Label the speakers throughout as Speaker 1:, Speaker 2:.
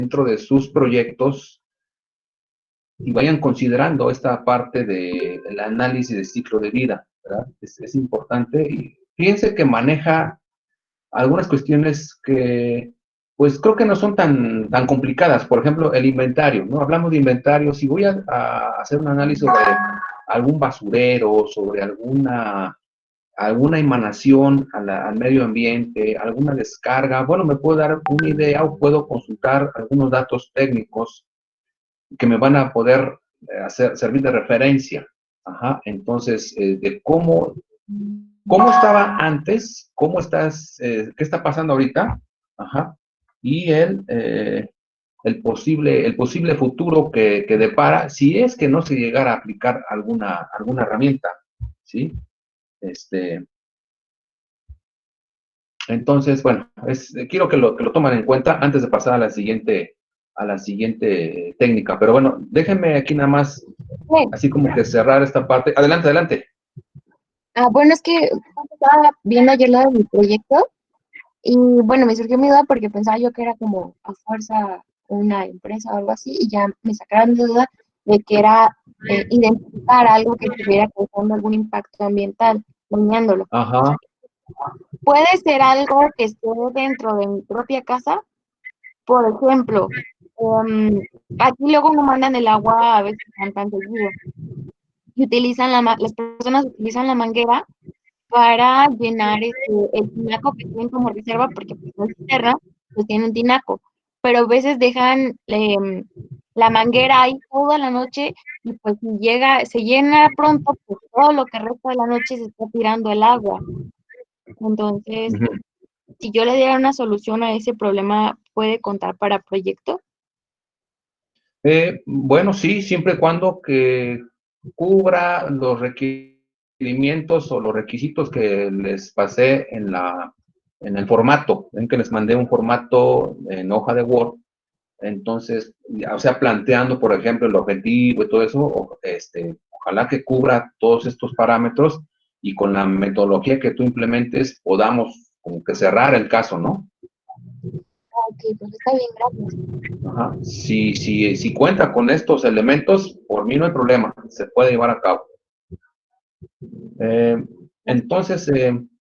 Speaker 1: dentro de sus proyectos y vayan considerando esta parte del análisis de ciclo de vida, ¿verdad? Es importante. Y fíjense que maneja algunas cuestiones que, pues creo que no son tan complicadas. Por ejemplo, el inventario, ¿no? Hablamos de inventario. Si voy a hacer un análisis sobre algún basurero, sobre alguna emanación al medio ambiente, alguna descarga, bueno, me puedo dar una idea o puedo consultar algunos datos técnicos que me van a poder servir de referencia. Ajá. Entonces, de cómo estaba antes, cómo estás, qué está pasando ahorita, ajá, y el posible futuro que depara, si es que no se llegara a aplicar alguna herramienta, ¿sí? Entonces, bueno, quiero que lo tomen en cuenta antes de pasar a la siguiente técnica. Pero bueno, déjenme aquí nada más, así como que cerrar esta parte. Adelante, adelante.
Speaker 2: Bueno, es que estaba viendo ayer lo de mi proyecto y bueno, me surgió mi duda porque pensaba yo que era como a fuerza una empresa o algo así y ya me sacaron de duda de que era identificar algo que estuviera causando algún impacto ambiental, dañándolo.
Speaker 1: Ajá.
Speaker 2: Puede ser algo que esté dentro de mi propia casa. Por ejemplo, aquí luego no mandan el agua a veces tan seguido y utilizan las personas utilizan la manguera para llenar el tinaco que tienen como reserva, porque pues no es cisterna, pues tienen un tinaco, pero a veces dejan la manguera ahí toda la noche y pues si se llena pronto, pues todo lo que resta de la noche se está tirando el agua. Entonces, si yo le diera una solución a ese problema, ¿puede contar para proyecto?
Speaker 1: Bueno, sí, siempre y cuando que cubra los requerimientos o los requisitos que les pasé en el formato, en que les mandé un formato en hoja de Word. Entonces, o sea, planteando, por ejemplo, el objetivo y todo eso, ojalá que cubra todos estos parámetros y con la metodología que tú implementes podamos como que cerrar el caso, ¿no?
Speaker 2: Ok, pues está bien, gracias.
Speaker 1: Ajá. Si cuenta con estos elementos, por mí no hay problema, se puede llevar a cabo. Entonces,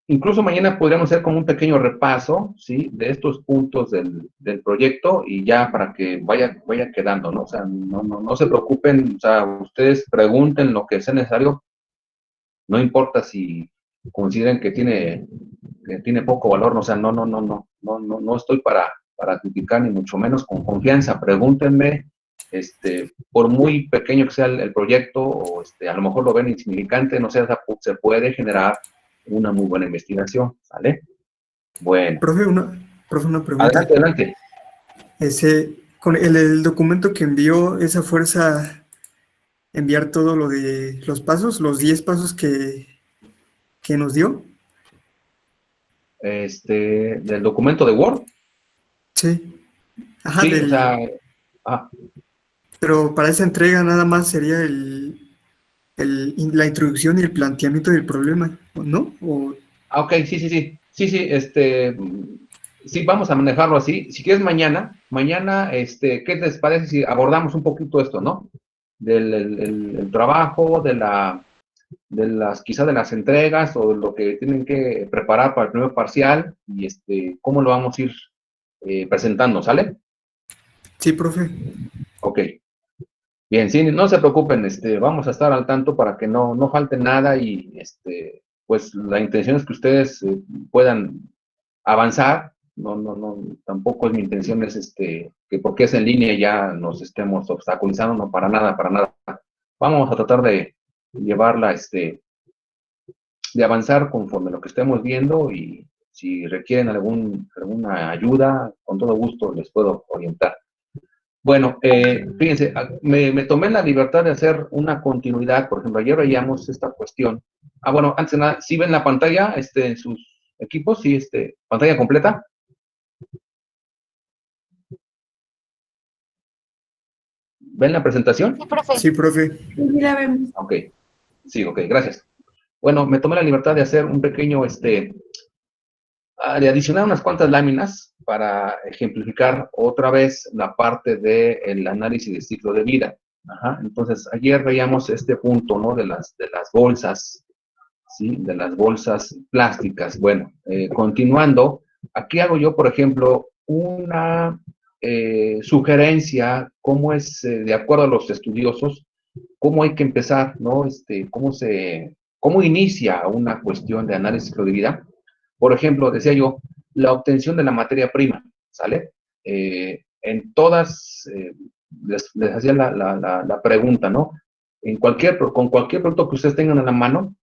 Speaker 1: incluso mañana podríamos hacer como un pequeño repaso, ¿sí? De estos puntos del proyecto y ya para que vaya quedando, ¿no? O sea, no se preocupen, o sea, ustedes pregunten lo que sea necesario, no importa si consideren que tiene poco valor, no, o sea, no estoy para criticar ni mucho menos, con confianza, pregúntenme, por muy pequeño que sea el proyecto, o a lo mejor lo ven insignificante, no sé, se puede generar una muy buena investigación, ¿vale? Bueno.
Speaker 3: Profe, una pregunta.
Speaker 1: Adelante, adelante.
Speaker 3: Con el documento que envió, esa fuerza enviar todo lo de los pasos, los 10 pasos que nos dio.
Speaker 1: Del documento de Word.
Speaker 3: Sí. Ajá,
Speaker 1: Sí, o sea,
Speaker 3: pero para esa entrega nada más sería la introducción y el planteamiento del problema, ¿no?
Speaker 1: ok, sí, sí, vamos a manejarlo así. Si quieres mañana, ¿qué les parece si abordamos un poquito esto, ¿no? El trabajo, quizá de las entregas o de lo que tienen que preparar para el primer parcial y cómo lo vamos a ir presentando, ¿sale?
Speaker 3: Sí, profe.
Speaker 1: Ok. Bien, sí, no se preocupen, vamos a estar al tanto para que no falte nada y pues la intención es que ustedes puedan avanzar. No, tampoco es mi intención que porque es en línea ya nos estemos obstaculizando, no, para nada, para nada. Vamos a tratar de llevarla, de avanzar conforme lo que estemos viendo y si requieren alguna ayuda, con todo gusto les puedo orientar. Bueno, fíjense, me tomé la libertad de hacer una continuidad. Por ejemplo, ayer veíamos esta cuestión. Bueno, antes de nada, ¿sí ven la pantalla en sus equipos? ¿Sí, pantalla completa? ¿Ven la presentación?
Speaker 2: Sí, profe.
Speaker 3: Sí, profe.
Speaker 2: Sí, la vemos.
Speaker 1: Ok, sí, ok, gracias. Bueno, me tomé la libertad de hacer un pequeño, le adicioné unas cuantas láminas para ejemplificar otra vez la parte del análisis de ciclo de vida. Ajá. Entonces, ayer veíamos este punto, ¿no? De las bolsas, ¿sí? De las bolsas plásticas. Bueno, continuando, aquí hago yo, por ejemplo, una sugerencia, cómo es, de acuerdo a los estudiosos, cómo hay que empezar, ¿no? Cómo inicia una cuestión de análisis de ciclo de vida. Por ejemplo, decía yo, la obtención de la materia prima, ¿sale? En todas, les hacía la pregunta, ¿no? Con cualquier producto que ustedes tengan en la mano,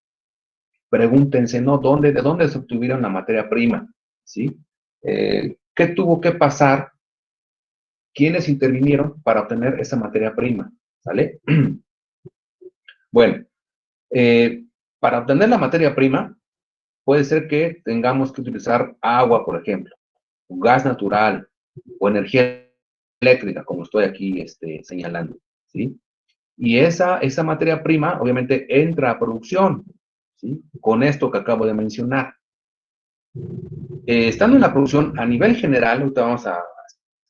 Speaker 1: pregúntense, ¿no? ¿De dónde se obtuvieron la materia prima? ¿Sí? ¿Qué tuvo que pasar? ¿Quiénes intervinieron para obtener esa materia prima? ¿Sale? Bueno, para obtener la materia prima, puede ser que tengamos que utilizar agua, por ejemplo, gas natural o energía eléctrica, como estoy aquí señalando, ¿sí? Y esa materia prima, obviamente, entra a producción, ¿sí? Con esto que acabo de mencionar. Estando en la producción, a nivel general, ahorita vamos a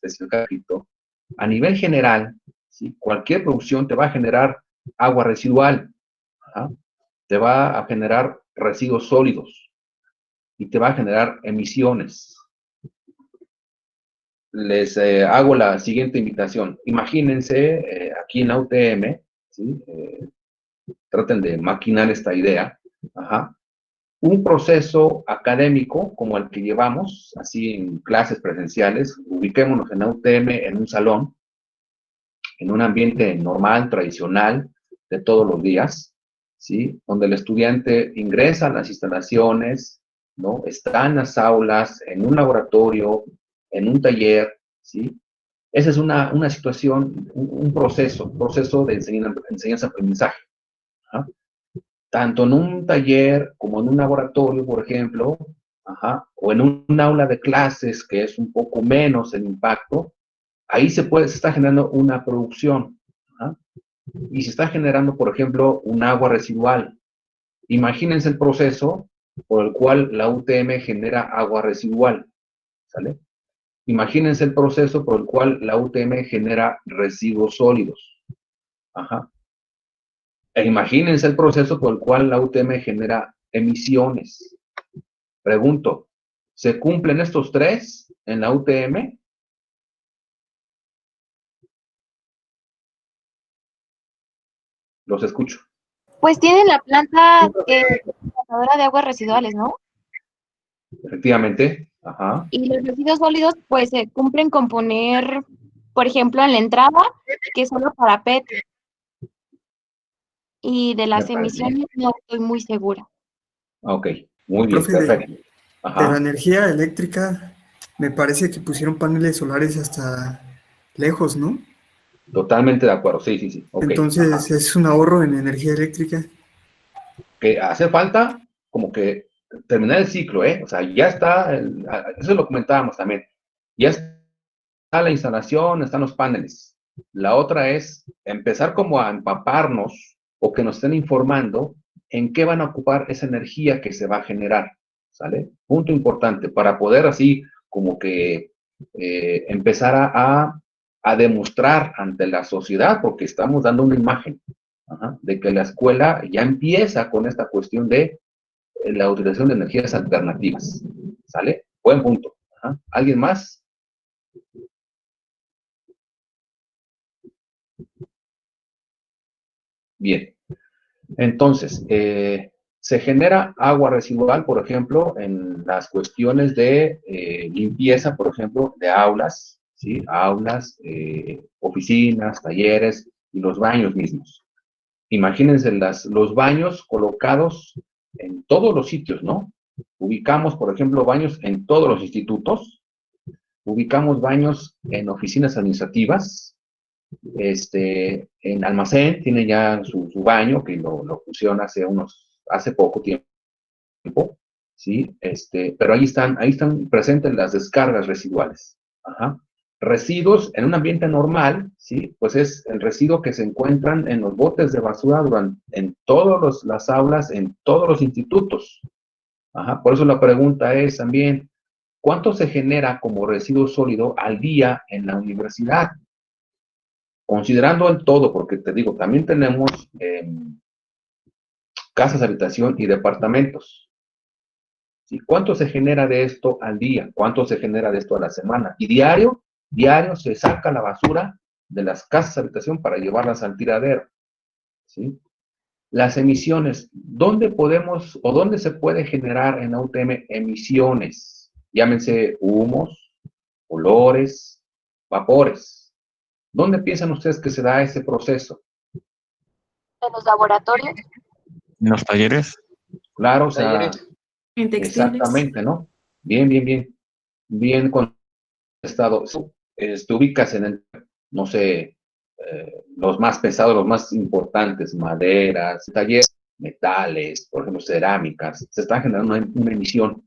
Speaker 1: especificar un poquito, a nivel general, ¿sí? Cualquier producción te va a generar agua residual, ¿ah? Te va a generar residuos sólidos y te va a generar emisiones. Les hago la siguiente invitación. Imagínense aquí en la UTM, ¿sí? Traten de maquinar esta idea. Ajá. Un proceso académico como el que llevamos, así en clases presenciales, ubiquémonos en la UTM en un salón, en un ambiente normal, tradicional, de todos los días, ¿sí? Donde el estudiante ingresa a las instalaciones, ¿no? Está en las aulas, en un laboratorio, en un taller, ¿sí? Esa es una situación, un proceso de enseñanza-aprendizaje. ¿Ah? Tanto en un taller como en un laboratorio, por ejemplo, ajá, o en un aula de clases que es un poco menos el impacto, ahí se está generando una producción. ¿Ah? Y se está generando, por ejemplo, un agua residual. Imagínense el proceso por el cual la UTM genera agua residual. ¿Sale? Imagínense el proceso por el cual la UTM genera residuos sólidos. Ajá. E imagínense el proceso por el cual la UTM genera emisiones. Pregunto, ¿se cumplen estos tres en la UTM? Los escucho.
Speaker 2: Pues tienen la planta tratadora de aguas residuales, ¿no?
Speaker 1: Efectivamente. Ajá.
Speaker 2: Y los residuos sólidos, pues se cumplen con poner, por ejemplo, en la entrada, que es solo para PET. Y de las emisiones no estoy muy segura.
Speaker 1: Ok, muy bien,
Speaker 3: Profe,
Speaker 1: perfecto.
Speaker 3: de la energía eléctrica, me parece que pusieron paneles solares hasta lejos, ¿no?
Speaker 1: Totalmente de acuerdo, sí, sí, sí. Okay.
Speaker 3: Entonces,
Speaker 1: Ajá.
Speaker 3: es un ahorro en energía eléctrica.
Speaker 1: Que hace falta como que terminar el ciclo, ¿eh? O sea, ya está, eso lo comentábamos también, ya está la instalación, están los paneles. La otra es empezar como a empaparnos o que nos estén informando en qué van a ocupar esa energía que se va a generar, ¿sale? Punto importante, para poder así como que empezar a demostrar ante la sociedad, porque estamos dando una imagen, ajá, de que la escuela ya empieza con esta cuestión de la utilización de energías alternativas, ¿sale? Buen punto. Ajá. ¿Alguien más? Bien. Entonces, se genera agua residual, por ejemplo, en las cuestiones de limpieza, por ejemplo, de aulas, ¿sí? Aulas, oficinas, talleres y los baños mismos. Imagínense los baños colocados en todos los sitios, ¿no? Ubicamos, por ejemplo, baños en todos los institutos, ubicamos baños en oficinas administrativas, en almacén tiene ya su baño, que lo pusieron hace poco tiempo, ¿sí? Pero ahí están presentes las descargas residuales. Ajá. Residuos en un ambiente normal, ¿sí? Pues es el residuo que se encuentran en los botes de basura en todas las aulas, en todos los institutos. Ajá. Por eso la pregunta es también, ¿Cuánto se genera como residuo sólido al día en la universidad? Considerando el todo, porque te digo, también tenemos casas, habitación y departamentos. ¿Sí? ¿Cuánto se genera de esto al día? ¿Cuánto se genera de esto a la semana? Y diario se saca la basura de las casas, habitación para llevarlas al tiradero. ¿Sí? Las emisiones, ¿dónde podemos o dónde se puede generar en la UTM emisiones? Llámense humos, olores, vapores. ¿Dónde piensan ustedes que se da ese proceso?
Speaker 2: En los laboratorios.
Speaker 4: ¿En los talleres?
Speaker 1: Claro, o sea,
Speaker 5: Talleres. En textiles.
Speaker 1: exactamente, ¿no? Bien, bien, bien. Bien contestado. Te ubicas en el, no sé, los más pesados, los más importantes, maderas, talleres, metales, por ejemplo, cerámicas. Se está generando una emisión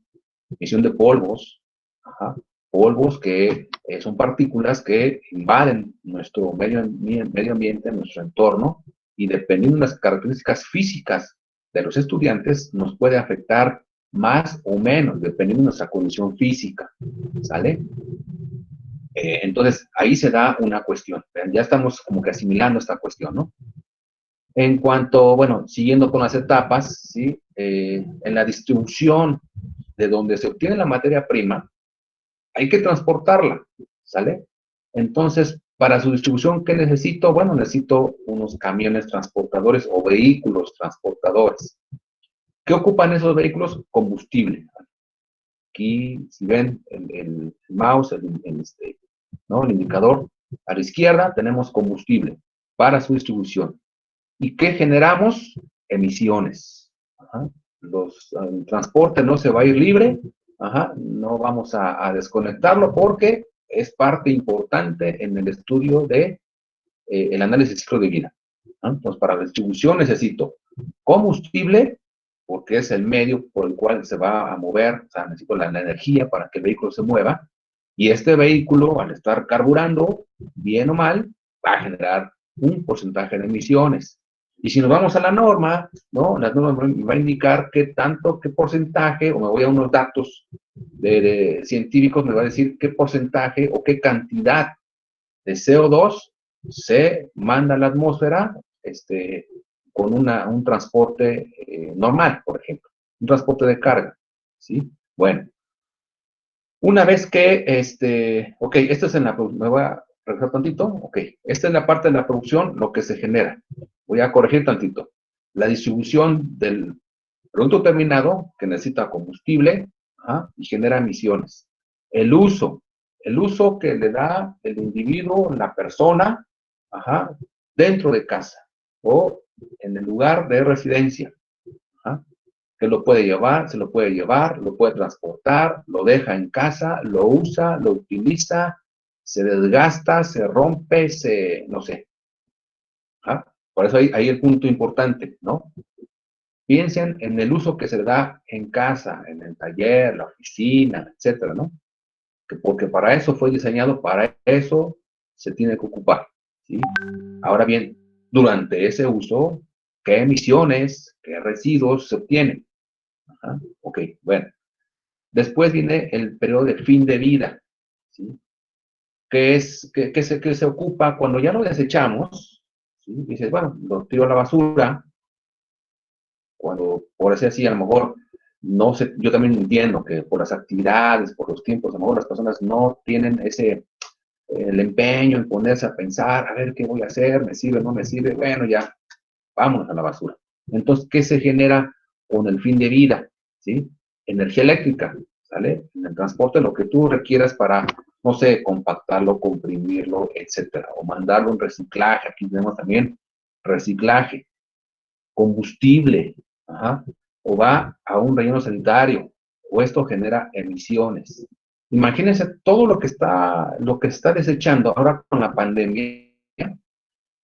Speaker 1: de polvos, ajá, polvos que son partículas que invaden nuestro medio ambiente, nuestro entorno, y dependiendo de las características físicas de los estudiantes, nos puede afectar más o menos, dependiendo de nuestra condición física, ¿sale? Entonces, ahí se da una cuestión. Ya estamos como que asimilando esta cuestión, ¿no? En cuanto, bueno, siguiendo con las etapas, ¿sí? En la distribución de donde se obtiene la materia prima, hay que transportarla, ¿sale? Entonces, para su distribución, ¿qué necesito? Bueno, necesito unos camiones transportadores o vehículos transportadores. ¿Qué ocupan esos vehículos? Combustible. Aquí, si ven el mouse, ¿no? El indicador, a la izquierda tenemos combustible para su distribución. ¿Y qué generamos? Emisiones. Ajá. El transporte no se va a ir libre, ajá, no vamos a desconectarlo porque es parte importante en el estudio de el análisis de ciclo de vida. ¿No? Entonces, para la distribución necesito combustible, porque es el medio por el cual se va a mover, o sea, necesito la energía para que el vehículo se mueva, y este vehículo, al estar carburando, bien o mal, va a generar un porcentaje de emisiones. Y si nos vamos a la norma, ¿no? La norma me va a indicar qué tanto, qué porcentaje, o me voy a unos datos de científicos, me va a decir qué porcentaje o qué cantidad de CO2 se manda a la atmósfera con un transporte normal, por ejemplo, un transporte de carga, ¿sí? Bueno, una vez que, ok, esto es en la, me voy a regresar tantito, ok, esta es la parte de la producción, lo que se genera. Voy a corregir tantito. La distribución del producto terminado, que necesita combustible, y genera emisiones. El uso que le da el individuo, la persona, dentro de casa o en el lugar de residencia, que lo puede llevar, se lo puede llevar, lo puede transportar, lo deja en casa, lo usa, lo utiliza, se desgasta, se rompe, no sé. Por eso ahí el punto importante, ¿no? Piensen en el uso que se da en casa, en el taller, la oficina, etcétera, ¿no? Porque para eso fue diseñado, para eso se tiene que ocupar, ¿sí? Ahora bien, durante ese uso, ¿qué emisiones, qué residuos se obtienen? Ok, bueno. Después viene el periodo de fin de vida, ¿sí? Que se ocupa cuando ya lo desechamos, ¿sí? Dices, bueno, lo tiro a la basura, cuando, por así decir, a lo mejor, no sé, yo también entiendo que por las actividades, por los tiempos, a lo mejor las personas no tienen el empeño en ponerse a pensar, a ver qué voy a hacer, me sirve, no me sirve, bueno, ya, vámonos a la basura. Entonces, ¿qué se genera con el fin de vida? ¿Sí? Energía eléctrica, ¿sale? En el transporte, lo que tú requieras para, no sé, compactarlo, comprimirlo, etcétera, o mandarlo en reciclaje. Aquí tenemos también reciclaje, combustible, o va a un relleno sanitario, o esto genera emisiones. Imagínense todo lo que está desechando ahora con la pandemia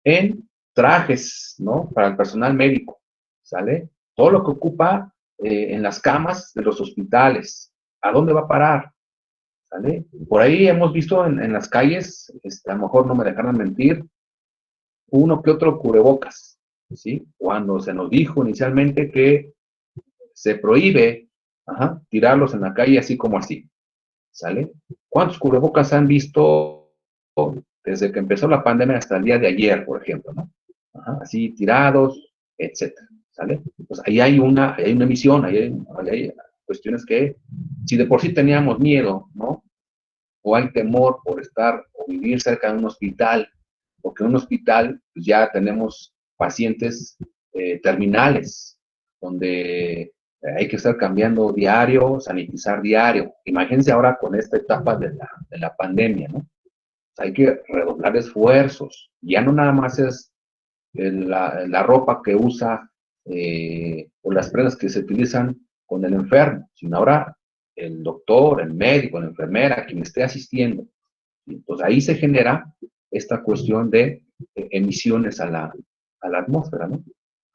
Speaker 1: en trajes, ¿no? Para el personal médico, ¿sale? Todo lo que ocupa en las camas de los hospitales. ¿A dónde va a parar? ¿Sale? Por ahí hemos visto en las calles, a lo mejor no me dejarán mentir, uno que otro cubrebocas, ¿sí? Cuando se nos dijo inicialmente que se prohíbe tirarlos en la calle así como así. ¿sale? ¿Cuántos cubrebocas han visto desde que empezó la pandemia hasta el día de ayer, por ejemplo, ¿no? Ajá, así tirados, etcétera, ¿sale? Pues ahí hay una emisión, ahí hay cuestiones que, si de por sí teníamos miedo, ¿no? O hay temor por estar o vivir cerca de un hospital, porque en un hospital pues ya tenemos pacientes terminales, donde hay que estar cambiando diario, sanitizar diario. Imagínense ahora con esta etapa de la pandemia, ¿no? Hay que redoblar esfuerzos. Ya no nada más es la ropa que usa o las prendas que se utilizan con el enfermo, sino ahora el doctor, el médico, la enfermera, quien esté asistiendo. Entonces ahí se genera esta cuestión de emisiones a la atmósfera, ¿no?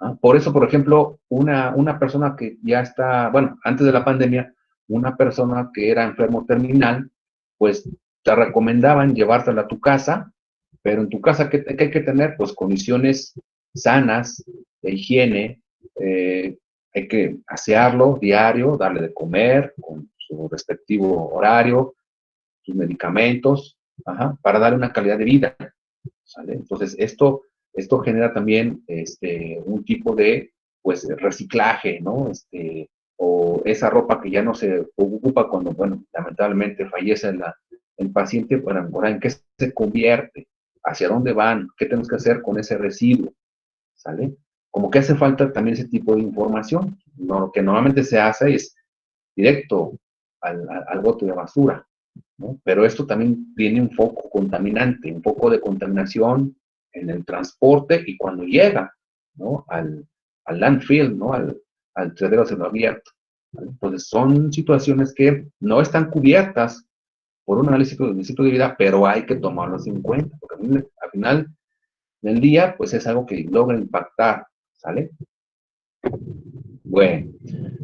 Speaker 1: ¿Ah? Por eso, por ejemplo, una persona que ya está, bueno, antes de la pandemia, una persona que era enfermo terminal, pues te recomendaban llevártela a tu casa, pero en tu casa, ¿qué hay que tener? Pues condiciones sanas, de higiene, hay que asearlo diario, darle de comer con su respectivo horario, sus medicamentos, ajá, para darle una calidad de vida, ¿sale? Entonces, esto genera también un tipo de, pues, reciclaje, ¿no? O esa ropa que ya no se ocupa cuando, bueno, lamentablemente fallece el paciente, bueno, ahora en qué se convierte, hacia dónde van, qué tenemos que hacer con ese residuo, ¿sale? Como que hace falta también ese tipo de información. Lo que normalmente se hace es directo al bote de basura, ¿no? Pero esto también tiene un foco contaminante, un poco de contaminación en el transporte y cuando llega, ¿no? al landfill, ¿no? Al tredero cielo abierto, ¿vale? Entonces son situaciones que no están cubiertas por un análisis de ciclo de vida, pero hay que tomarlos en cuenta, porque al final del día, pues es algo que logra impactar, ¿sale? Bueno,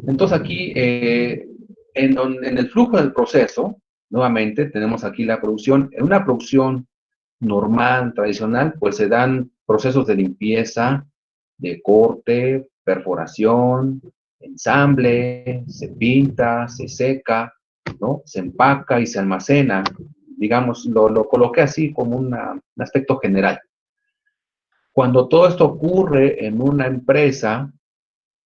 Speaker 1: entonces aquí, en el flujo del proceso, nuevamente tenemos aquí la producción. En una producción normal, tradicional, pues se dan procesos de limpieza, de corte, perforación, ensamble, se pinta, se seca, ¿no? Se empaca y se almacena. Digamos, lo coloqué así como un aspecto general. Cuando todo esto ocurre en una empresa,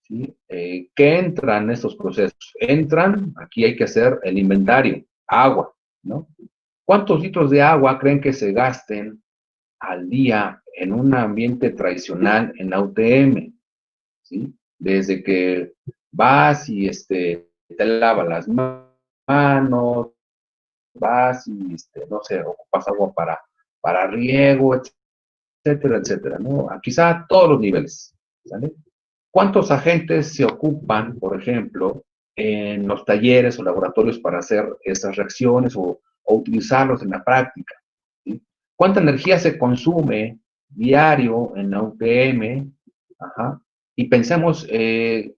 Speaker 1: ¿sí? ¿Qué entran en estos procesos? Entran, aquí hay que hacer el inventario, agua, ¿no? ¿Cuántos litros de agua creen que se gasten al día en un ambiente tradicional en la UTM? ¿Sí? Desde que vas y te lavas las manos, vas y, no sé, ocupas agua para riego, etcétera, etcétera, ¿no? Quizá a todos los niveles, ¿sale? ¿Cuántos agentes se ocupan, por ejemplo, en los talleres o laboratorios para hacer esas reacciones o utilizarlos en la práctica? ¿Sí? ¿Cuánta energía se consume diario en la UTM? Ajá. Y pensemos qué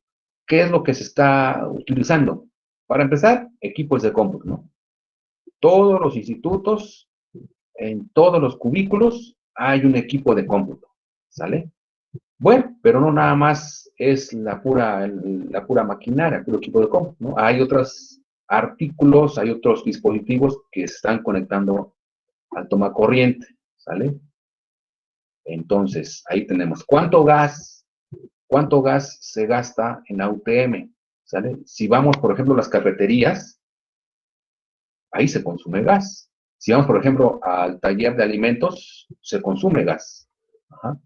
Speaker 1: es lo que se está utilizando. Para empezar, equipos de cómputo, ¿no? Todos los institutos, en todos los cubículos, hay un equipo de cómputo, ¿sale? Bueno, pero no nada más es la pura maquinaria, el puro equipo de cómputo, ¿no? Hay otros artículos, hay otros dispositivos que se están conectando al tomacorriente, ¿sale? Entonces, ahí tenemos cuánto gas se gasta en AUTM, ¿sale? Si vamos, por ejemplo, a las cafeterías, ahí se consume gas. Si vamos, por ejemplo, al taller de alimentos, se consume gas. Ajá.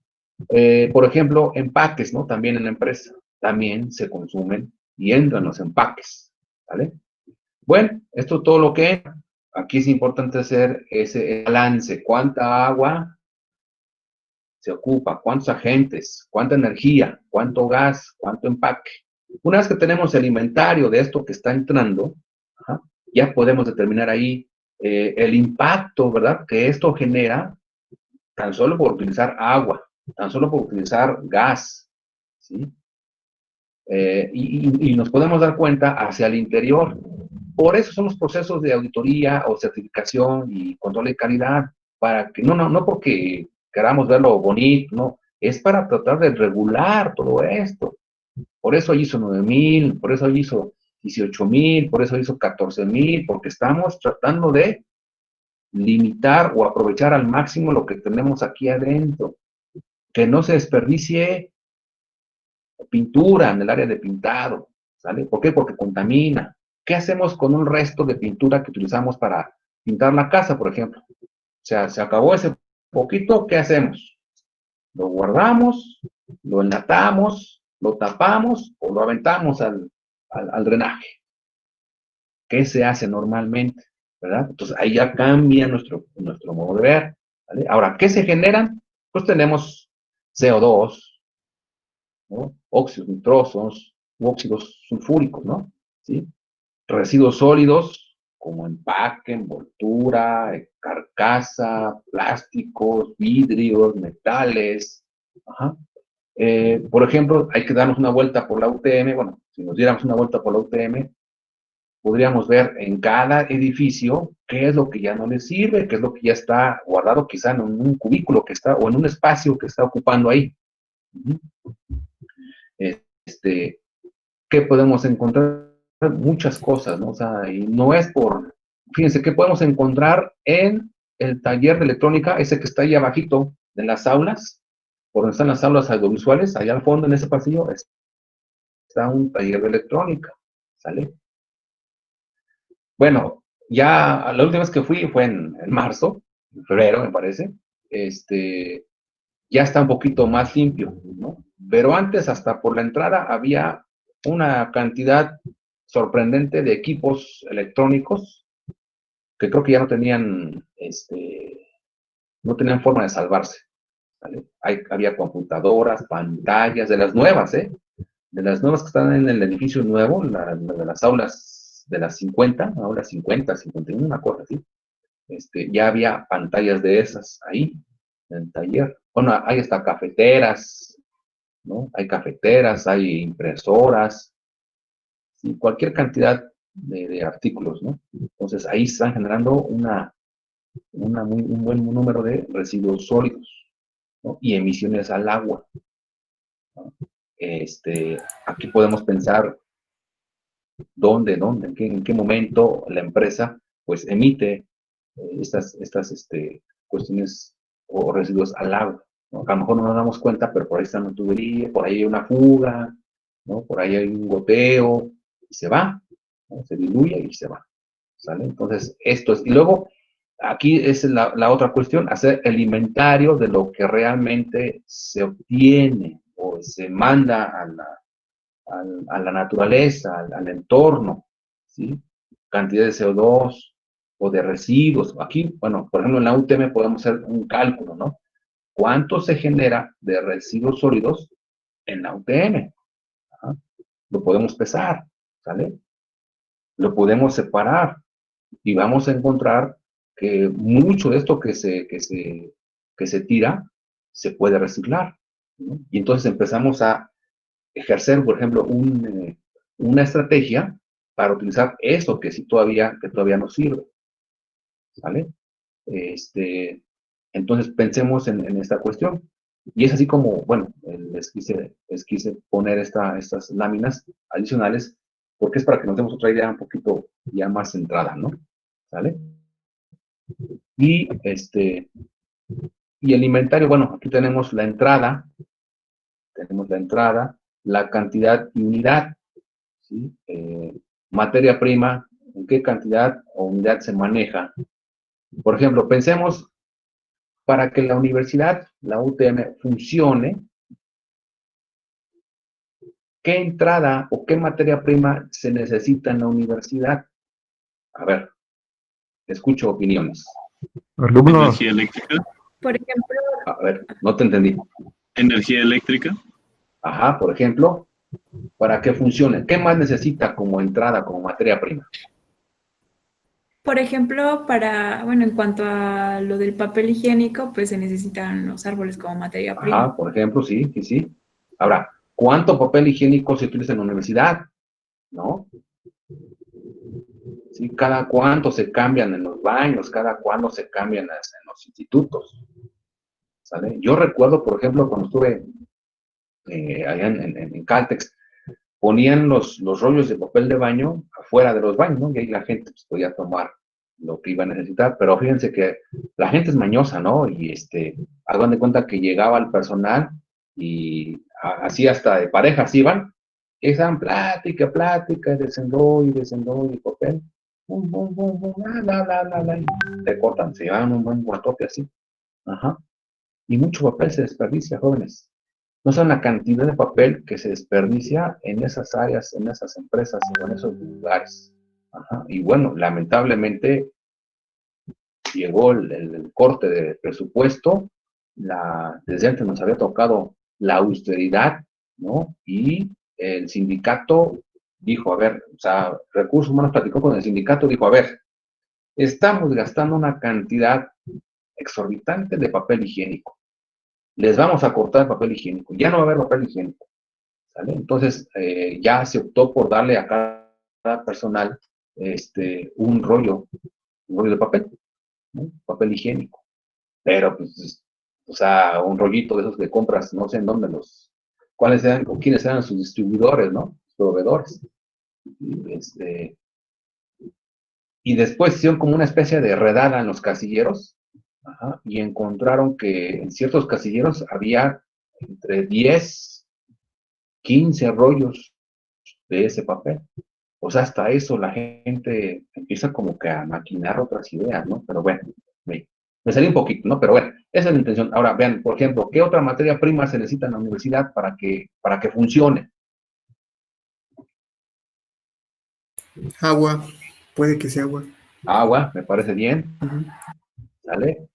Speaker 1: Por ejemplo, empaques, ¿no? También en la empresa, también se consumen y entran los empaques, ¿vale? Bueno, esto es todo lo que entra. Aquí es importante hacer ese balance. ¿Cuánta agua se ocupa? ¿Cuántos agentes? ¿Cuánta energía? ¿Cuánto gas? ¿Cuánto empaque? Una vez que tenemos el inventario de esto que está entrando, ajá, ya podemos determinar ahí el impacto, ¿verdad?, que esto genera tan solo por utilizar agua, tan solo por utilizar gas, ¿sí? Y nos podemos dar cuenta hacia el interior. Por eso son los procesos de auditoría o certificación y control de calidad, para que, no porque queramos verlo bonito, no, es para tratar de regular todo esto. Por eso ISO 9000, por eso ISO 18,000, por eso hizo 14,000, porque estamos tratando de limitar o aprovechar al máximo lo que tenemos aquí adentro. Que no se desperdicie pintura en el área de pintado, ¿sale? ¿Por qué? Porque contamina. ¿Qué hacemos con un resto de pintura que utilizamos para pintar la casa, por ejemplo? O sea, se acabó ese poquito, ¿qué hacemos? Lo guardamos, lo enlatamos, lo tapamos o lo aventamos al drenaje. ¿Qué se hace normalmente? ¿Verdad? Entonces ahí ya cambia nuestro modo de ver. ¿Vale? Ahora, ¿qué se generan? Pues tenemos CO2, ¿no? Óxidos nitrosos, óxidos sulfúricos, ¿no? ¿Sí? Residuos sólidos como empaque, envoltura, carcasa, plásticos, vidrios, metales. Ajá. Por ejemplo, hay que darnos una vuelta por la UTM. Bueno, si nos diéramos una vuelta por la UTM, podríamos ver en cada edificio qué es lo que ya no les sirve, qué es lo que ya está guardado quizá en un cubículo que está, o en un espacio que está ocupando ahí. ¿Qué podemos encontrar? Muchas cosas, ¿no? O sea, y no es por, fíjense, ¿qué podemos encontrar en el taller de electrónica, ese que está ahí abajito de las aulas, por donde están las aulas audiovisuales, allá al fondo en ese pasillo está un taller de electrónica, ¿sale? Bueno, ya la última vez que fui fue en marzo, en febrero me parece, ya está un poquito más limpio, ¿no? Pero antes, hasta por la entrada, había una cantidad sorprendente de equipos electrónicos que creo que ya no tenían, no tenían forma de salvarse, ¿vale? Había computadoras, pantallas, de las nuevas, ¿eh? De las nuevas que están en el edificio nuevo, de las aulas de las 50, aulas 50, 51, una cosa así. Ya había pantallas de esas ahí, en el taller. Bueno, hay hasta cafeteras, ¿no? Hay cafeteras, hay impresoras, ¿sí? Cualquier cantidad de artículos, ¿no? Entonces ahí están generando un buen número de residuos sólidos, ¿no? Y emisiones al agua, ¿no? Aquí podemos pensar dónde, en qué momento la empresa pues emite estas cuestiones o residuos al agua, ¿no? A lo mejor no nos damos cuenta, pero por ahí está una tubería, por ahí hay una fuga, ¿no? Por ahí hay un goteo, y se va, ¿no? Se diluye y se va, ¿sale? Entonces, esto es, y luego, aquí es la otra cuestión, hacer el inventario de lo que realmente se obtiene o se manda a la naturaleza, al entorno, ¿sí? Cantidad de CO2 o de residuos. Aquí, bueno, por ejemplo, en la UTM podemos hacer un cálculo, ¿no? ¿Cuánto se genera de residuos sólidos en la UTM? Ajá. Lo podemos pesar, ¿sale? Lo podemos separar y vamos a encontrar que mucho de esto que se tira se puede reciclar, ¿no? Y entonces empezamos a ejercer, por ejemplo, una estrategia para utilizar eso que todavía no sirve, ¿vale? Entonces pensemos en esta cuestión. Y es así como, bueno, les quise poner estas láminas adicionales, porque es para que nos demos otra idea un poquito ya más centrada, ¿no? ¿Vale? Y y el inventario, bueno, aquí tenemos la entrada, la cantidad y unidad, ¿sí? Materia prima, en qué cantidad o unidad se maneja. Por ejemplo, pensemos, para que la universidad, la UTM, funcione, ¿qué entrada o qué materia prima se necesita en la universidad? A ver, escucho opiniones.
Speaker 4: Alumnos,
Speaker 5: Energía eléctrica.
Speaker 2: Por ejemplo,
Speaker 1: A ver, no te entendí.
Speaker 5: Energía eléctrica.
Speaker 1: Ajá, por ejemplo, para que funcione, ¿qué más necesita como entrada, como materia prima?
Speaker 6: Por ejemplo, en cuanto a lo del papel higiénico, pues se necesitan los árboles como materia prima.
Speaker 1: Ajá, por ejemplo, sí, sí, sí. Ahora, ¿cuánto papel higiénico se utiliza en la universidad? ¿No? ¿Sí? Cada cuánto se cambian en los baños, cada cuándo se cambian en los institutos, ¿sale? Yo recuerdo, por ejemplo, cuando estuve allá en Caltex, ponían los rollos de papel de baño afuera de los baños, ¿no? Y ahí la gente pues, podía tomar lo que iba a necesitar, pero fíjense que la gente es mañosa, ¿no? Y hagan de cuenta que llegaba el personal y así hasta de parejas iban, y estaban plática, desenrollo, papel, bum, bum, bum, bum, y te cortan, se llevan un buen guatote así, ajá, y mucho papel se desperdicia, jóvenes. No saben la cantidad de papel que se desperdicia en esas áreas, en esas empresas o en esos lugares. Ajá. Y bueno, lamentablemente llegó el corte de presupuesto, desde antes nos había tocado la austeridad, ¿no? Y el sindicato dijo, a ver, o sea, Recursos Humanos platicó con el sindicato, dijo, a ver, estamos gastando una cantidad exorbitante de papel higiénico. Les vamos a cortar el papel higiénico. Ya no va a haber papel higiénico. ¿Sale? Entonces, ya se optó por darle a cada personal un rollo de papel, ¿no? Papel higiénico. Pero, pues, o sea, un rollito de esos que compras, no sé en dónde cuáles eran, o quiénes eran sus distribuidores, ¿no? Proveedores. Y después hicieron como una especie de redada en los casilleros, ajá, y encontraron que en ciertos casilleros había entre 10, 15 rollos de ese papel. O sea, hasta eso la gente empieza como que a maquinar otras ideas, ¿no? Pero bueno, me salí un poquito, ¿no? Pero bueno, esa es la intención. Ahora, vean, por ejemplo, ¿qué otra materia prima se necesita en la universidad para que funcione?
Speaker 3: Agua, puede que sea agua.
Speaker 1: Agua, me parece bien, ¿sale?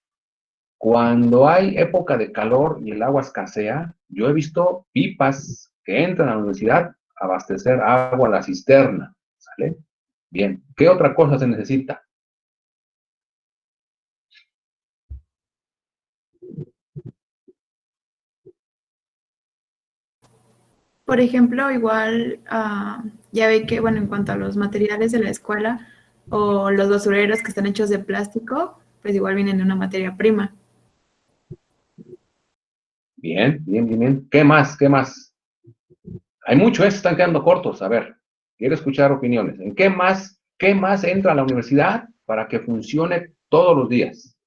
Speaker 1: Cuando hay época de calor y el agua escasea, yo he visto pipas que entran a la universidad a abastecer agua a la cisterna, ¿sale? Bien, ¿qué otra cosa se necesita?
Speaker 6: Por ejemplo, igual, ya ve que, bueno, en cuanto a los materiales de la escuela o los basureros que están hechos de plástico, pues igual vienen de una materia prima.
Speaker 1: Bien, bien, bien, bien. ¿Qué más? ¿Qué más? Hay mucho, se están quedando cortos. A ver, quiero escuchar opiniones. ¿En qué más entra a la universidad para que funcione todos los días?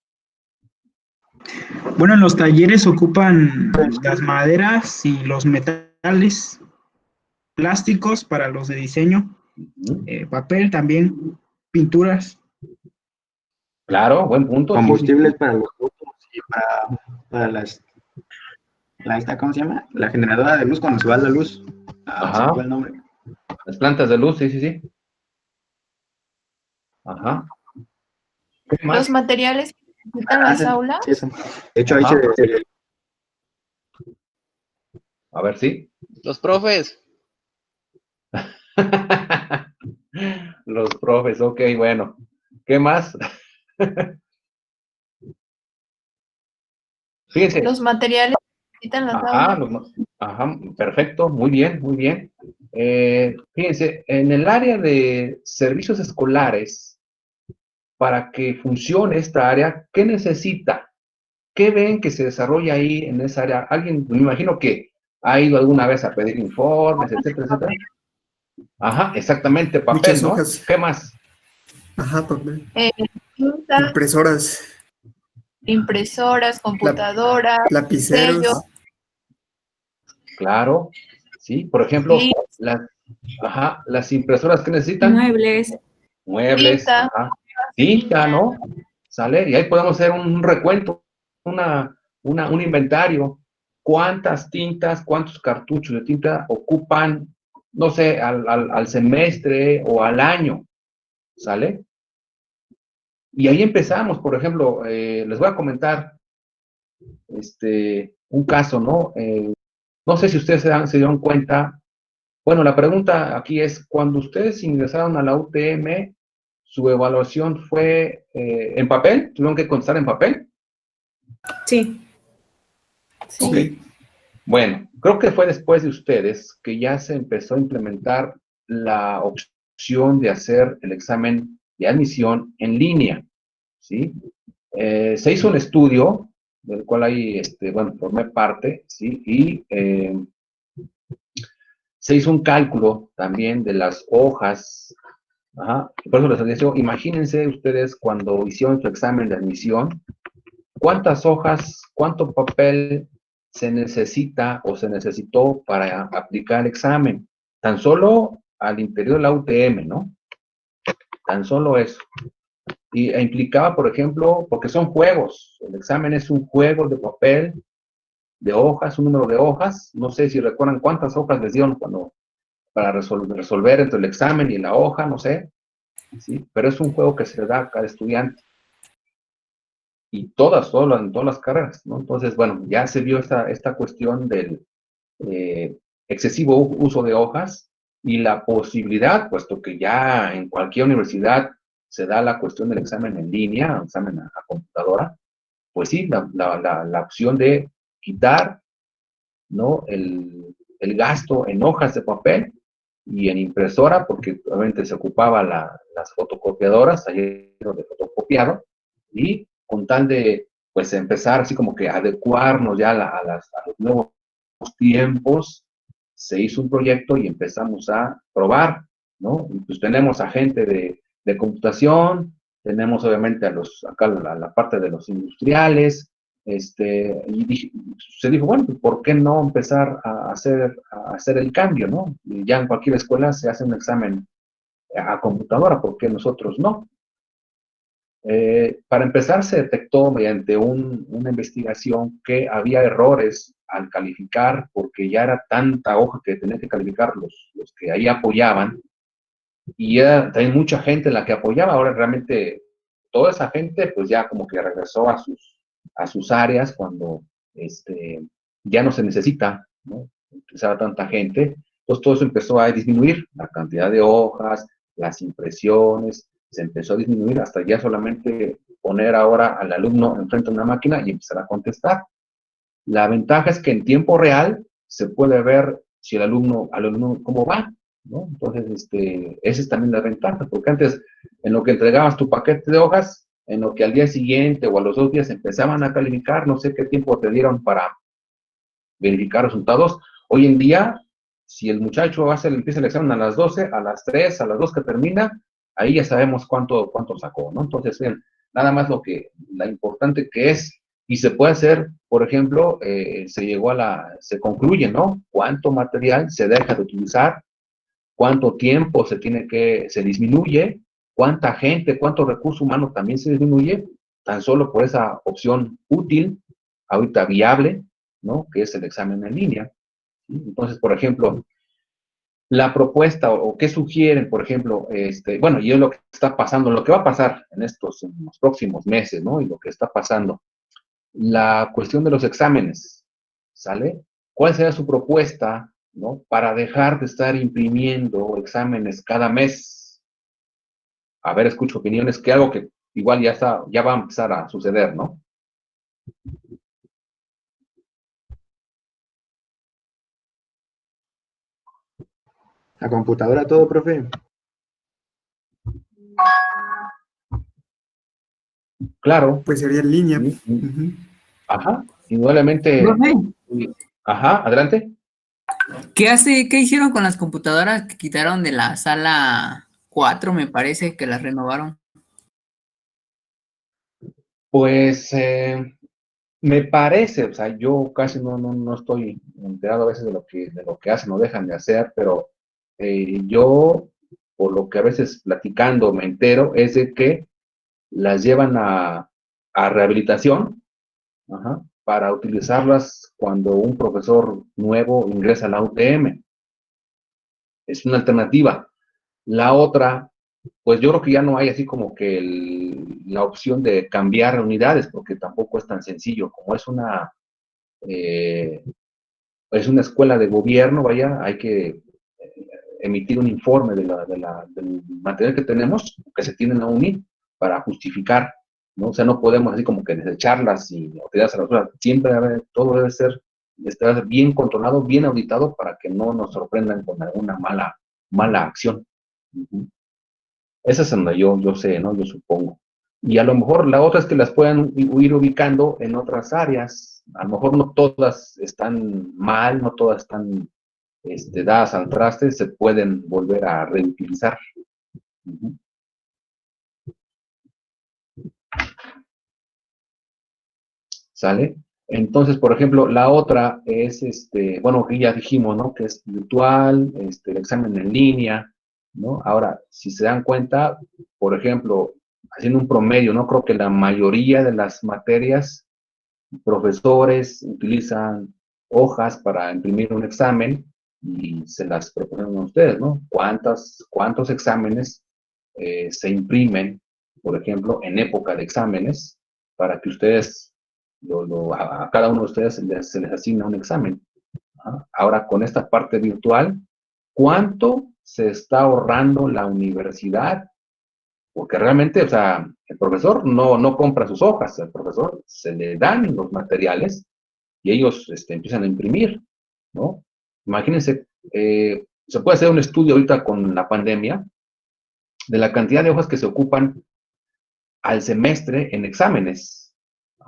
Speaker 7: Bueno, en los talleres ocupan las maderas y los metales, plásticos para los de diseño, papel también, pinturas.
Speaker 1: Claro, buen punto.
Speaker 8: Combustibles
Speaker 1: Sí.
Speaker 8: para los autos y para ¿cómo se llama? La generadora de luz cuando se va la luz. Se me fue el nombre.
Speaker 1: Las plantas de luz, sí. Ajá. ¿Qué más?
Speaker 2: Los materiales que necesitan las aulas.
Speaker 8: Sí, eso. De hecho, ahí
Speaker 1: A ver, sí.
Speaker 9: Los profes.
Speaker 1: Los profes, ok, bueno. ¿Qué más? Fíjense.
Speaker 2: Los materiales que necesitan las aulas.
Speaker 1: Ajá, perfecto, muy bien, muy bien. Fíjense, en el área de servicios escolares, para que funcione esta área, ¿qué necesita? ¿Qué ven que se desarrolla ahí en esa área? Alguien, me imagino que ha ido alguna vez a pedir informes, etcétera, etcétera. Ajá, exactamente, papel,
Speaker 3: Muchas
Speaker 1: ¿no?
Speaker 3: hojas.
Speaker 1: ¿Qué más?
Speaker 3: Ajá, papel.
Speaker 2: Tinta, impresoras, computadoras,
Speaker 3: lapiceros.
Speaker 2: sellos.
Speaker 1: Claro, sí, por ejemplo, las impresoras que necesitan. Muebles,
Speaker 2: Tinta.
Speaker 1: ajá. Tinta, ¿no? ¿Sale? Y ahí podemos hacer un recuento, un inventario. ¿Cuántas tintas, cuántos cartuchos de tinta ocupan, no sé, al semestre o al año? ¿Sale? Y ahí empezamos, por ejemplo, les voy a comentar un caso, ¿no? No sé si ustedes se dieron cuenta. Bueno, la pregunta aquí es, cuando ustedes ingresaron a la UTM, ¿su evaluación fue en papel? ¿Tuvieron que contestar en papel?
Speaker 6: Sí.
Speaker 1: Ok. Bueno, creo que fue después de ustedes que ya se empezó a implementar la opción de hacer el examen de admisión en línea, ¿sí? Se hizo un estudio del cual ahí, formé parte, ¿sí? Y se hizo un cálculo también de las hojas. Ajá. Por eso les decía, imagínense ustedes cuando hicieron su examen de admisión, cuántas hojas, cuánto papel se necesita o se necesitó para aplicar el examen. Tan solo al interior de la UTM, ¿no? Tan solo eso. E implicaba, por ejemplo, porque son juegos. El examen es un juego de papel, de hojas, un número de hojas. No sé si recuerdan cuántas hojas les dieron para resolver entre el examen y la hoja, no sé. ¿Sí? Pero es un juego que se da a cada estudiante. Y en todas las carreras, ¿no? Entonces, bueno, ya se vio esta cuestión del excesivo uso de hojas y la posibilidad, puesto que ya en cualquier universidad se da la cuestión del examen en línea, examen a computadora, pues sí, la opción de quitar, ¿no? el gasto en hojas de papel y en impresora, porque obviamente se ocupaba las fotocopiadoras, ayer de fotocopiado, y con tal de, pues, empezar así como que adecuarnos ya a los nuevos tiempos, se hizo un proyecto y empezamos a probar, ¿no? Y pues tenemos a gente de computación, tenemos obviamente acá la parte de los industriales, y se dijo, bueno, pues, ¿por qué no empezar a hacer el cambio, ¿no? Y ya en cualquier escuela se hace un examen a computadora, ¿por qué nosotros no? Para empezar, se detectó mediante una investigación que había errores al calificar, porque ya era tanta hoja que tenían que calificar los que ahí apoyaban, y era también mucha gente la que apoyaba. Ahora realmente toda esa gente pues ya como que regresó a sus áreas cuando ya no se necesita, ¿no? Utilizar tanta gente. Entonces todo eso empezó a disminuir, la cantidad de hojas, las impresiones, se empezó a disminuir hasta ya solamente poner ahora al alumno enfrente de una máquina y empezar a contestar. La ventaja es que en tiempo real se puede ver si al alumno cómo va, ¿no? Entonces, esa es también la ventaja, porque antes, en lo que entregabas tu paquete de hojas, en lo que al día siguiente o a los 2 días empezaban a calificar, no sé qué tiempo te dieron para verificar resultados. Hoy en día, si el muchacho empieza el examen a las 12, a las 3, a las 2 que termina, ahí ya sabemos cuánto sacó, ¿no? Entonces, nada más la importante que es, y se puede hacer, por ejemplo, se concluye, ¿no? Cuánto material se deja de utilizar, cuánto tiempo se disminuye, cuánta gente, cuánto recurso humano también se disminuye, tan solo por esa opción útil, ahorita viable, ¿no? Que es el examen en línea. ¿Sí? Entonces, por ejemplo, la propuesta o qué sugieren, por ejemplo, bueno, y es lo que está pasando, lo que va a pasar en los próximos meses, ¿no? Y lo que está pasando. La cuestión de los exámenes, ¿sale? ¿Cuál será su propuesta, ¿no? Para dejar de estar imprimiendo exámenes cada mes. A ver, escucho opiniones, que algo que igual ya va a empezar a suceder, ¿no?
Speaker 8: ¿A computadora todo, profe?
Speaker 1: Claro.
Speaker 3: Pues sería en línea.
Speaker 1: Ajá, indudablemente. Ajá, adelante.
Speaker 9: ¿Qué hicieron con las computadoras que quitaron de la sala 4, me parece, que las renovaron?
Speaker 1: Pues me parece, o sea, yo casi no estoy enterado a veces de lo que hacen o dejan de hacer, pero yo, por lo que a veces platicando me entero, es de que las llevan a rehabilitación, ajá, para utilizarlas cuando un profesor nuevo ingresa a la UTM. Es una alternativa. La otra, pues yo creo que ya no hay así como que la opción de cambiar unidades, porque tampoco es tan sencillo. Como es una escuela de gobierno, vaya, hay que emitir un informe del material que tenemos, que se tiene en la UNI, para justificar, ¿no? O sea, no podemos así como que desecharlas y tirarlas a la basura. Siempre todo debe estar bien controlado, bien auditado, para que no nos sorprendan con alguna mala acción. Esa es donde yo sé, ¿no? Yo supongo. Y a lo mejor la otra es que las puedan ir ubicando en otras áreas. A lo mejor no todas están mal, no todas están dadas al traste, se pueden volver a reutilizar. ¿Sale? Entonces, por ejemplo, la otra es, bueno, que ya dijimos, ¿no? Que es virtual, el examen en línea, ¿no? Ahora, si se dan cuenta, por ejemplo, haciendo un promedio, ¿no? Creo que la mayoría de las materias, profesores utilizan hojas para imprimir un examen y se las proponen a ustedes, ¿no? ¿Cuántos exámenes se imprimen, por ejemplo, en época de exámenes, para que ustedes, a cada uno de ustedes se les asigna un examen? Ahora, con esta parte virtual, ¿cuánto se está ahorrando la universidad? Porque realmente, o sea, el profesor no compra sus hojas, al profesor se le dan los materiales y ellos empiezan a imprimir, ¿no? Imagínense, se puede hacer un estudio ahorita con la pandemia de la cantidad de hojas que se ocupan al semestre en exámenes,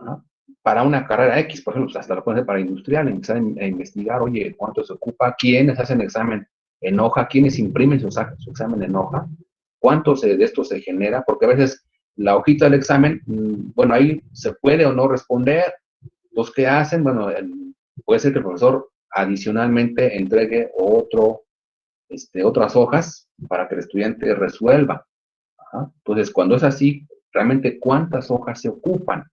Speaker 1: ¿no? Para una carrera X, por ejemplo, pues hasta lo pueden hacer para industrial, empezar a investigar, oye, ¿cuánto se ocupa? ¿Quiénes hacen examen en hoja? ¿Quiénes imprimen su examen en hoja? ¿Cuánto de esto se genera? Porque a veces la hojita del examen, bueno, ahí se puede o no responder. Los que hacen, bueno, puede ser que el profesor adicionalmente entregue otras hojas para que el estudiante resuelva. Entonces, cuando es así, realmente cuántas hojas se ocupan.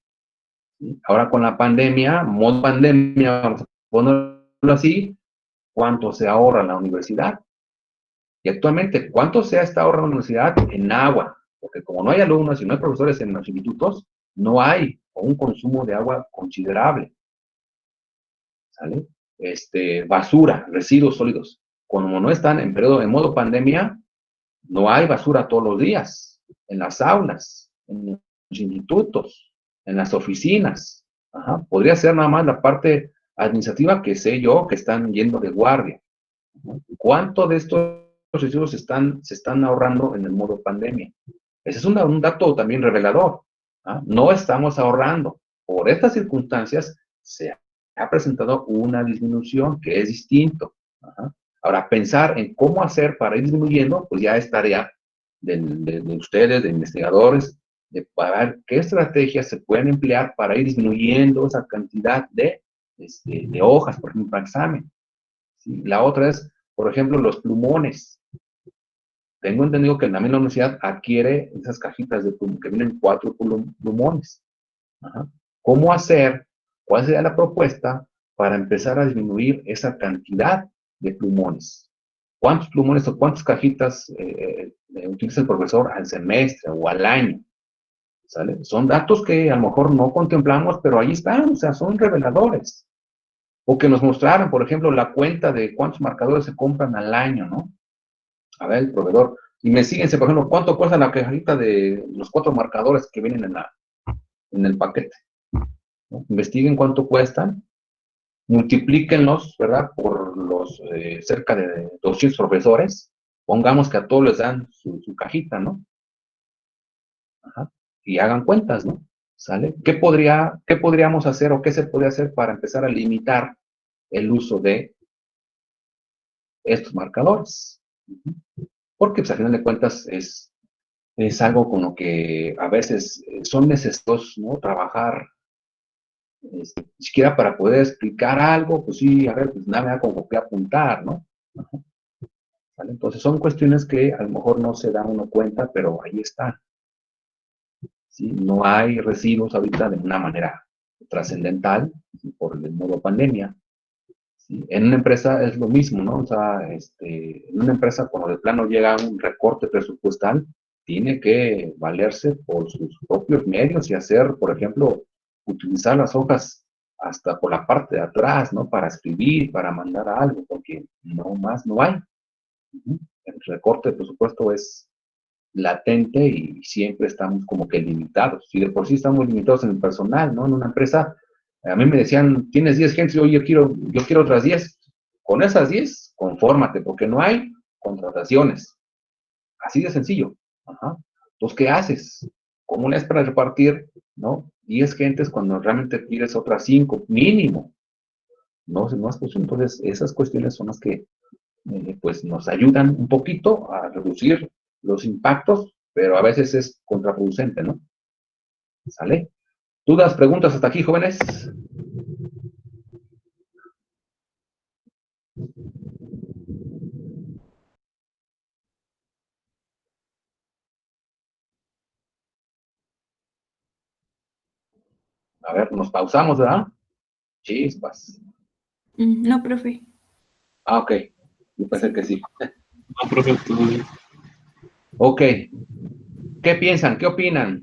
Speaker 1: ¿Sí? Ahora con la pandemia, modo pandemia, vamos a ponerlo así, ¿cuánto se ahorra en la universidad? Y actualmente, ¿cuánto se está ahorrando en la universidad en agua? Porque como no hay alumnos y no hay profesores en los institutos, no hay un consumo de agua considerable. ¿Sale? Basura, residuos sólidos. Como no están en modo pandemia, no hay basura todos los días, en las aulas, en los institutos, en las oficinas. Podría ser nada más la parte administrativa que sé yo que están yendo de guardia. ¿Cuánto de estos residuos se están ahorrando en el modo pandemia? Ese es un dato también revelador. No estamos ahorrando. Por estas circunstancias se ha presentado una disminución que es distinto. Ahora, pensar en cómo hacer para ir disminuyendo, pues ya es tarea de ustedes, de investigadores, para ver qué estrategias se pueden emplear para ir disminuyendo esa cantidad de hojas, por ejemplo, para examen. ¿Sí? La otra es, por ejemplo, los plumones. Tengo entendido que también la universidad adquiere esas cajitas de plumón, que vienen 4 plumones. ¿Cómo hacer? ¿Cuál sería la propuesta para empezar a disminuir esa cantidad de plumones? ¿Cuántos plumones o cuántas cajitas utiliza el profesor al semestre o al año? ¿Sale? Son datos que a lo mejor no contemplamos, pero ahí están, o sea, son reveladores. O que nos mostraron, por ejemplo, la cuenta de cuántos marcadores se compran al año, ¿no? A ver, el proveedor. Y me siguen, por ejemplo, ¿cuánto cuesta la cajita de los 4 marcadores que vienen en el paquete? ¿No? Investiguen cuánto cuestan, multiplíquenlos, ¿verdad? Por los cerca de 200 profesores, pongamos que a todos les dan su cajita, ¿no? Y hagan cuentas, ¿no? ¿Sale? ¿Qué podríamos hacer o qué se podría hacer para empezar a limitar el uso de estos marcadores? Porque, pues, al final de cuentas, es algo con lo que a veces son necesarios, ¿no? Trabajar, siquiera para poder explicar algo, pues sí, a ver, pues nada como que apuntar, ¿no? ¿Vale? Entonces son cuestiones que a lo mejor no se da uno cuenta, pero ahí están. ¿Sí? No hay residuos ahorita de una manera trascendental por el modo pandemia. ¿Sí? En una empresa es lo mismo, ¿no? O sea, en una empresa cuando de plano llega un recorte presupuestal, tiene que valerse por sus propios medios y hacer, por ejemplo, utilizar las hojas hasta por la parte de atrás, ¿no? Para escribir, para mandar algo, porque no más no hay. El recorte de presupuesto es latente y siempre estamos como que limitados. Y de por sí estamos limitados en el personal, ¿no? En una empresa, a mí me decían, tienes 10 gentes, oye, yo quiero otras 10. Con esas 10, confórmate, porque no hay contrataciones. Así de sencillo. Entonces, ¿qué haces? ¿Cómo le es para repartir, ¿no? 10 gentes cuando realmente quieres otras 5 mínimo? No es posible. Entonces, esas cuestiones son las que pues nos ayudan un poquito a reducir los impactos, pero a veces es contraproducente, ¿no? ¿Sale? ¿Dudas, preguntas hasta aquí, jóvenes? A ver, nos pausamos, ¿verdad? Chispas.
Speaker 6: No, profe.
Speaker 1: Ah, ok. Yo pensé que sí.
Speaker 5: No, profe, todo bien.
Speaker 1: Ok. ¿Qué piensan? ¿Qué opinan?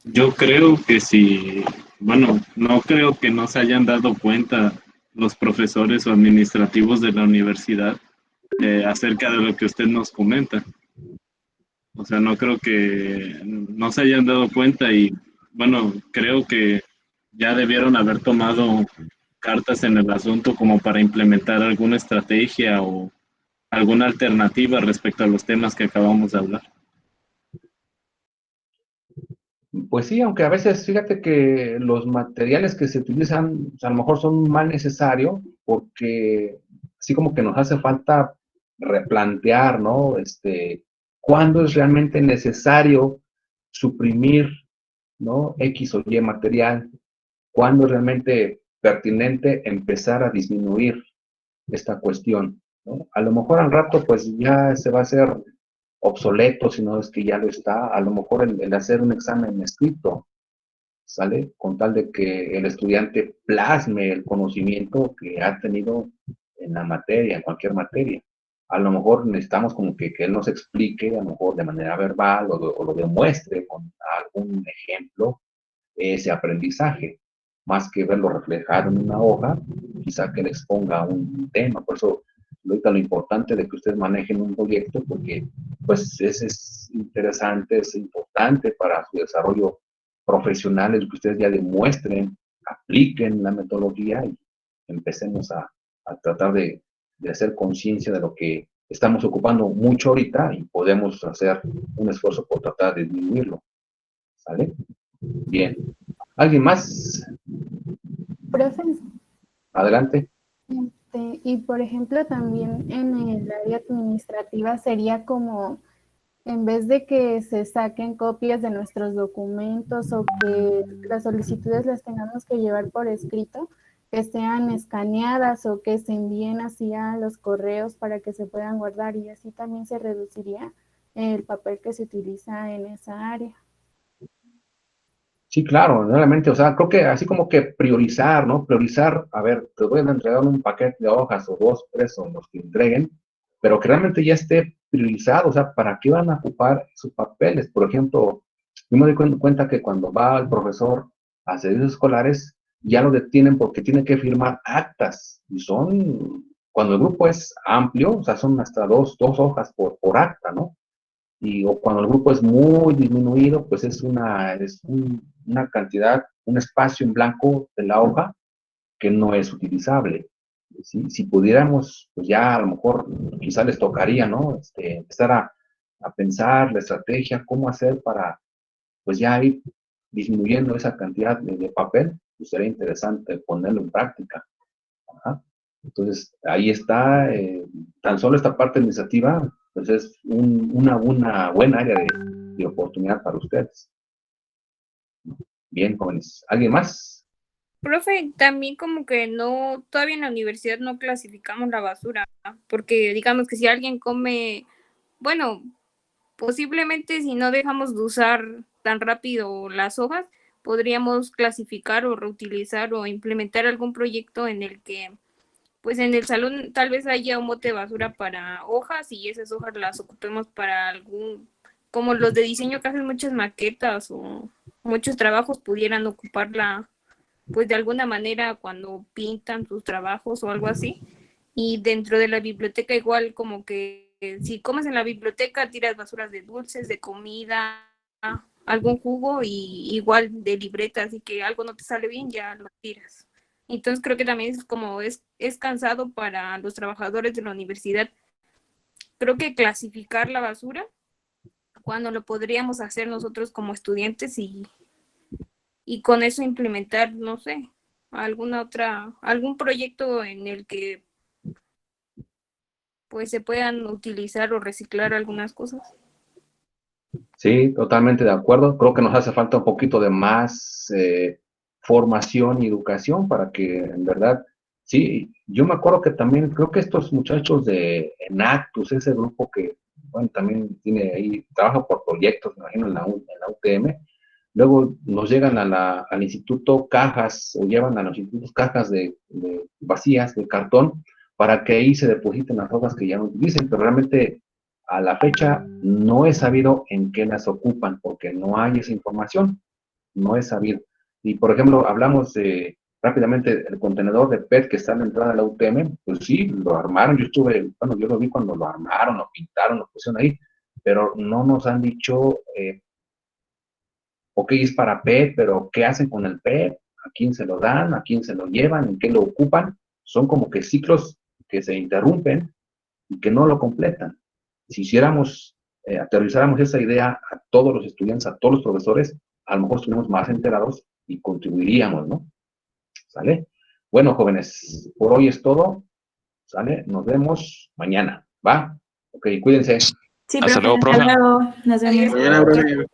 Speaker 5: Yo creo que sí, bueno, no creo que no se hayan dado cuenta los profesores o administrativos de la universidad acerca de lo que usted nos comenta. O sea, no creo que no se hayan dado cuenta y, bueno, creo que ya debieron haber tomado cartas en el asunto como para implementar alguna estrategia o alguna alternativa respecto a los temas que acabamos de hablar.
Speaker 1: Pues sí, aunque a veces fíjate que los materiales que se utilizan, o sea, a lo mejor son un mal necesario, porque así como que nos hace falta replantear, ¿no? ¿Cuándo es realmente necesario suprimir, ¿no? X o Y material? ¿Cuándo es realmente pertinente empezar a disminuir esta cuestión, ¿no? A lo mejor al rato, pues ya se va a hacer obsoleto, si no es que ya lo está, a lo mejor el hacer un examen escrito, ¿sale? Con tal de que el estudiante plasme el conocimiento que ha tenido en la materia, en cualquier materia. A lo mejor necesitamos como que él nos explique, a lo mejor de manera verbal o lo demuestre con algún ejemplo, ese aprendizaje, más que verlo reflejado en una hoja, quizá que le exponga un tema. Por eso, ahorita lo importante de que ustedes manejen un proyecto, porque pues es interesante, es importante para su desarrollo profesional, el que ustedes ya demuestren, apliquen la metodología y empecemos a tratar de hacer conciencia de lo que estamos ocupando mucho ahorita y podemos hacer un esfuerzo por tratar de disminuirlo. ¿Sale? Bien. ¿Alguien más?
Speaker 10: Profe,
Speaker 1: Adelante.
Speaker 10: y por ejemplo también en el área administrativa sería como, en vez de que se saquen copias de nuestros documentos o que las solicitudes las tengamos que llevar por escrito, que sean escaneadas o que se envíen así a los correos para que se puedan guardar y así también se reduciría el papel que se utiliza en esa área.
Speaker 1: Sí, claro, realmente, o sea, creo que así como que priorizar, ¿no? Priorizar, a ver, te voy a entregar un paquete de hojas o dos, tres o los que entreguen, pero que realmente ya esté priorizado, o sea, ¿para qué van a ocupar sus papeles? Por ejemplo, yo me doy cuenta que cuando va el profesor a servicios escolares, ya lo detienen porque tiene que firmar actas, y son, cuando el grupo es amplio, o sea, son hasta dos hojas por acta, ¿no? O cuando el grupo es muy disminuido, pues es una cantidad, un espacio en blanco de la hoja que no es utilizable. Si pudiéramos, pues ya a lo mejor quizá les tocaría, ¿no? Empezar a pensar la estrategia, cómo hacer para, pues ya ir disminuyendo esa cantidad de papel, pues sería interesante ponerlo en práctica. Ajá. Entonces, ahí está, tan solo esta parte administrativa, pues es una buena área de oportunidad para ustedes. Bien, jóvenes. ¿Alguien más?
Speaker 11: Profe, también como que no, todavía en la universidad no clasificamos la basura, ¿no? Porque digamos que si alguien come, bueno, posiblemente si no dejamos de usar tan rápido las hojas, podríamos clasificar o reutilizar o implementar algún proyecto en el que, pues en el salón tal vez haya un bote de basura para hojas y esas hojas las ocupemos para algún, como los de diseño que hacen muchas maquetas o muchos trabajos pudieran ocuparla pues de alguna manera cuando pintan sus trabajos o algo así. Y dentro de la biblioteca igual como que si comes en la biblioteca tiras basuras de dulces, de comida, algún jugo y igual de libretas y que algo no te sale bien ya lo tiras. Entonces creo que también es como es cansado para los trabajadores de la universidad. Creo que clasificar la basura cuando lo podríamos hacer nosotros como estudiantes y con eso implementar, no sé, algún proyecto en el que pues se puedan utilizar o reciclar algunas cosas.
Speaker 1: Sí, totalmente de acuerdo. Creo que nos hace falta un poquito de más formación y educación para que en verdad, sí, yo me acuerdo que también creo que estos muchachos de Enactus, ese grupo que, bueno, también tiene ahí, trabaja por proyectos, me imagino, en la UTM, luego nos llegan al instituto cajas, o llevan a los institutos cajas de vacías, de cartón, para que ahí se depositen las hojas que ya no utilicen, pero realmente a la fecha no he sabido en qué las ocupan, porque no hay esa información, no he sabido. Y por ejemplo, hablamos rápidamente del contenedor de PET que está en la entrada de la UTM, pues sí, lo armaron, yo lo vi cuando lo armaron, lo pintaron, lo pusieron ahí, pero no nos han dicho, ok, es para PET, pero ¿qué hacen con el PET? ¿A quién se lo dan? ¿A quién se lo llevan? ¿En qué lo ocupan? Son como que ciclos que se interrumpen y que no lo completan. Si hiciéramos, aterrizáramos esa idea a todos los estudiantes, a todos los profesores, a lo mejor estuviéramos más enterados y contribuiríamos, ¿no? ¿Sale? Bueno, jóvenes, por hoy es todo. ¿Sale? Nos vemos mañana, ¿va? Ok, cuídense.
Speaker 6: Sí,
Speaker 4: Hasta
Speaker 6: profe,
Speaker 4: luego, profe.
Speaker 6: hasta luego. Nos vemos.
Speaker 7: Mañana, profe.